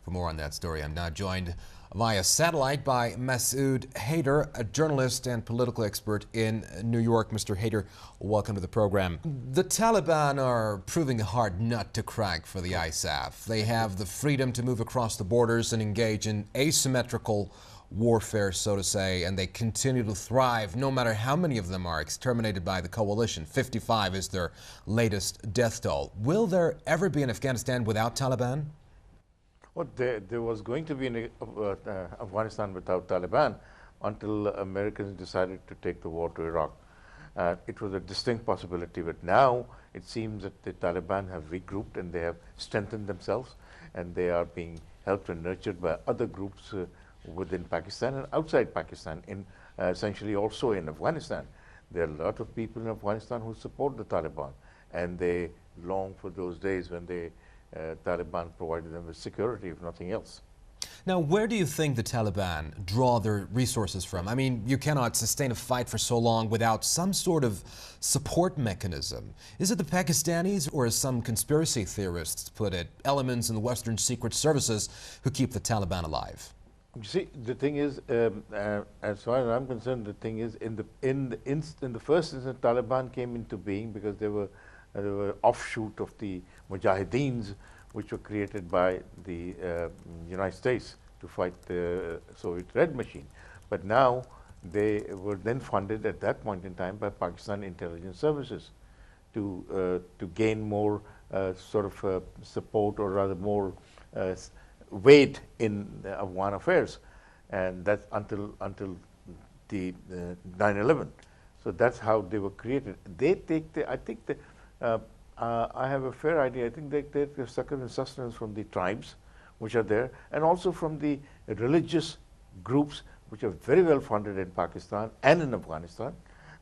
For more on that story, I'm now joined via satellite by Mehrdad Haidar, a journalist and political expert in New York. Mr. Haidar, welcome to the program. The Taliban are proving a hard nut to crack for the ISAF. They have the freedom to move across the borders and engage in asymmetrical warfare, so to say, and they continue to thrive no matter how many of them are exterminated by the coalition. 55 is their latest death toll. Will there ever be an Afghanistan without Taliban? Well, there was going to be an Afghanistan without Taliban until Americans decided to take the war to Iraq. It was a distinct possibility, but now it seems that the Taliban have regrouped and they have strengthened themselves, and they are being helped and nurtured by other groups within Pakistan and outside Pakistan, essentially also in Afghanistan. There are a lot of people in Afghanistan who support the Taliban, and they long for those days when the Taliban provided them with security, if nothing else. Now, where do you think the Taliban draw their resources from? I mean, you cannot sustain a fight for so long without some sort of support mechanism. Is it the Pakistanis, or as some conspiracy theorists put it, elements in the Western secret services who keep the Taliban alive? You see, the thing is, as far as I'm concerned, the thing is, in the first instance, Taliban came into being because they were offshoot of the Mujahideens, which were created by the United States to fight the Soviet Red Machine. But now they were then funded at that point in time by Pakistan intelligence services to gain more support, or rather more weight in Afghan affairs, and that's until the 9/11. So that's how they were created. They take I have a fair idea. I think they take their succor and sustenance from the tribes which are there, and also from the religious groups which are very well funded in Pakistan and in Afghanistan.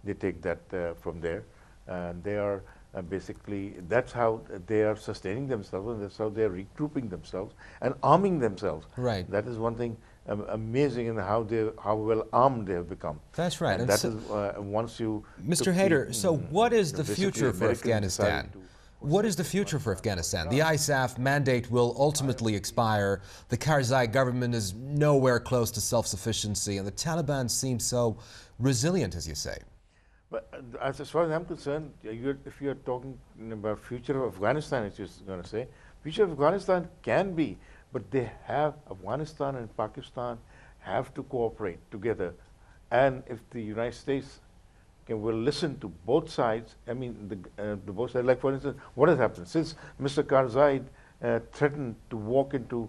They take that from there, and they are basically, that's how they are sustaining themselves, and that's how they are regrouping themselves and arming themselves. Right. That is one thing amazing in how well armed they have become. That's right. And that is once you... Mr. Haidar, so what is the future for Afghanistan? What is the future for Afghanistan? The ISAF mandate will ultimately expire. The Karzai government is nowhere close to self-sufficiency, and the Taliban seems so resilient, as you say. But as far as I'm concerned, if you're talking about future of Afghanistan, as you're going to say, future of Afghanistan can be, but they have, Afghanistan and Pakistan have to cooperate together. And if the United States will listen to both sides, I mean, the both sides, like for instance, what has happened? Since Mr. Karzai threatened to walk into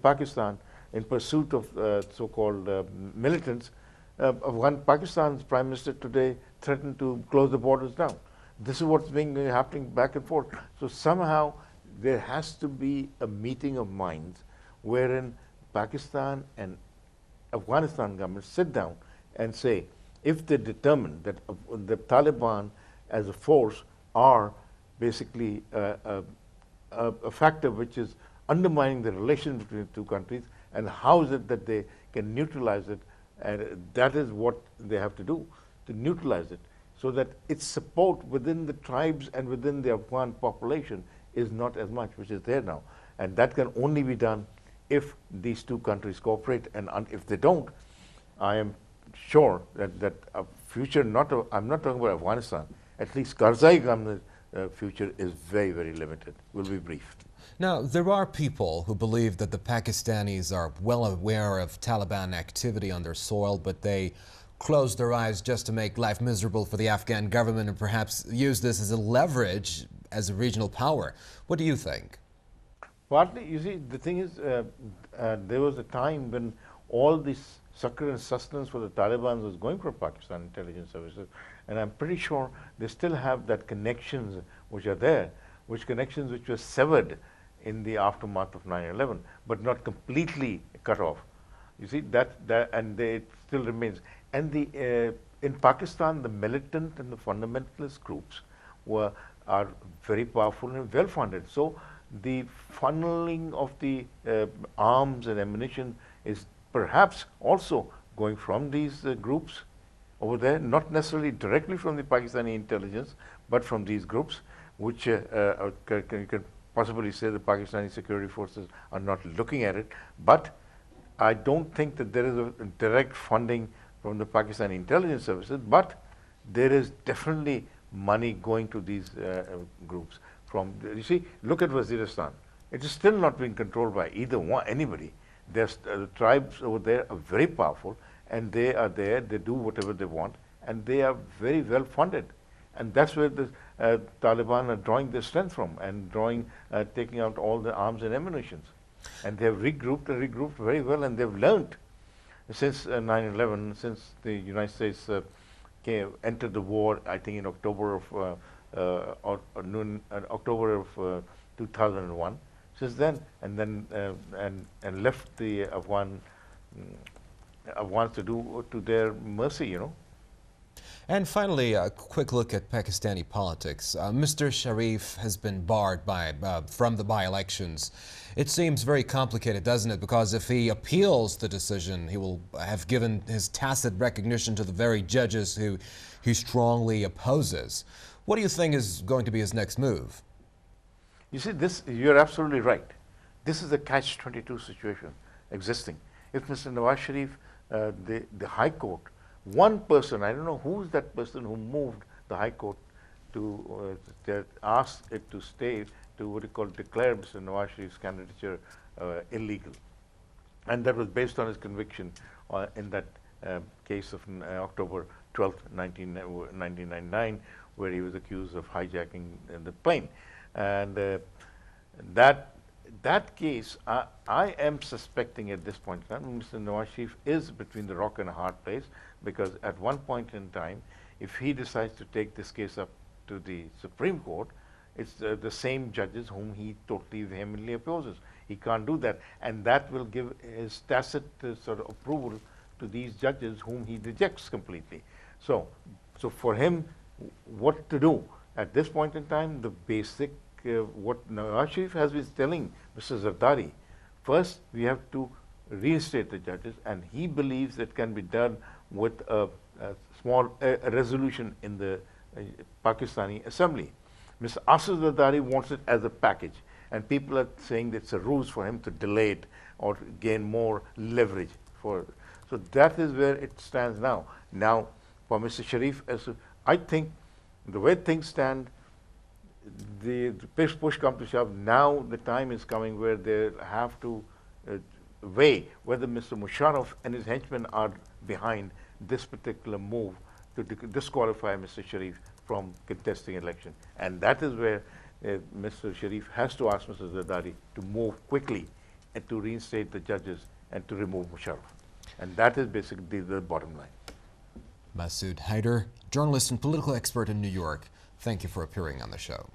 Pakistan in pursuit of so-called militants, Pakistan's Prime Minister today threatened to close the borders down. This is what's happening back and forth. So somehow there has to be a meeting of minds wherein Pakistan and Afghanistan governments sit down and say, if they determine that the Taliban as a force are basically a factor which is undermining the relations between the two countries, and how is it that they can neutralize it, and that is what they have to do, to neutralize it, so that its support within the tribes and within the Afghan population is not as much, which is there now. And that can only be done if these two countries cooperate, and if they don't, I am sure that a future, I'm not talking about Afghanistan, at least Karzai government future is very, very limited, will be brief. Now, there are people who believe that the Pakistanis are well aware of Taliban activity on their soil, but they close their eyes just to make life miserable for the Afghan government and perhaps use this as a leverage as a regional power. What do you think? Partly, you see, the thing is, there was a time when all this succor and sustenance for the Taliban was going from Pakistan intelligence services, and I'm pretty sure they still have that connections which are there, which were severed in the aftermath of 9/11, but not completely cut off. You see, and it still remains. And in Pakistan, the militant and the fundamentalist groups are very powerful and well funded. So the funneling of the arms and ammunition is perhaps also going from these groups over there, not necessarily directly from the Pakistani intelligence, but from these groups, which can possibly say the Pakistani security forces are not looking at it, but I don't think that there is a direct funding from the Pakistani intelligence services, but there is definitely money going to these groups. You see, look at Waziristan. It is still not being controlled by either one, anybody. The tribes over there are very powerful, and they are there, they do whatever they want, and they are very well funded. And that's where the Taliban are drawing their strength from, and taking out all the arms and ammunition. And they have regrouped and regrouped very well, and they've learned since 9/11, since the United States entered the war, I think in October of 2001. Since then, and left the Afghans to their mercy, you know. And finally, a quick look at Pakistani politics. Mr. Sharif has been barred from the by-elections. It seems very complicated, doesn't it? Because if he appeals the decision, he will have given his tacit recognition to the very judges who he strongly opposes. What do you think is going to be his next move? You see, you're absolutely right. This is a catch-22 situation existing. If Mr. Nawaz Sharif, the High Court, one person, I don't know who's that person who moved the High Court to ask it to stay, to what you call declare Mr. Nawaz Sharif's candidature illegal. And that was based on his conviction in that case of October 12th, 1999, where he was accused of hijacking the plane. And that case, I am suspecting at this point in time, Mr. Nawaz Sharif is between the rock and a hard place, because at one point in time, if he decides to take this case up to the Supreme Court, it's the same judges whom he totally vehemently opposes. He can't do that, and that will give his tacit sort of approval to these judges whom he rejects completely. So for him, what to do at this point in time? The basic what Nawaz Sharif has been telling Mr. Zardari, first we have to reinstate the judges, and he believes it can be done with a small resolution in the Pakistani Assembly. Mr. Asad Zardari wants it as a package, and people are saying that it's a ruse for him to delay it or gain more leverage for. So that is where it stands now. Now, for Mr. Sharif, I think the way things stand, the push come to shove, now the time is coming where they have to weigh whether Mr. Musharraf and his henchmen are behind this particular move to disqualify Mr. Sharif from contesting election. And that is where Mr. Sharif has to ask Mr. Zardari to move quickly and to reinstate the judges and to remove Musharraf. And that is basically the bottom line. Mehrdad Yazdani, journalist and political expert in New York, thank you for appearing on the show.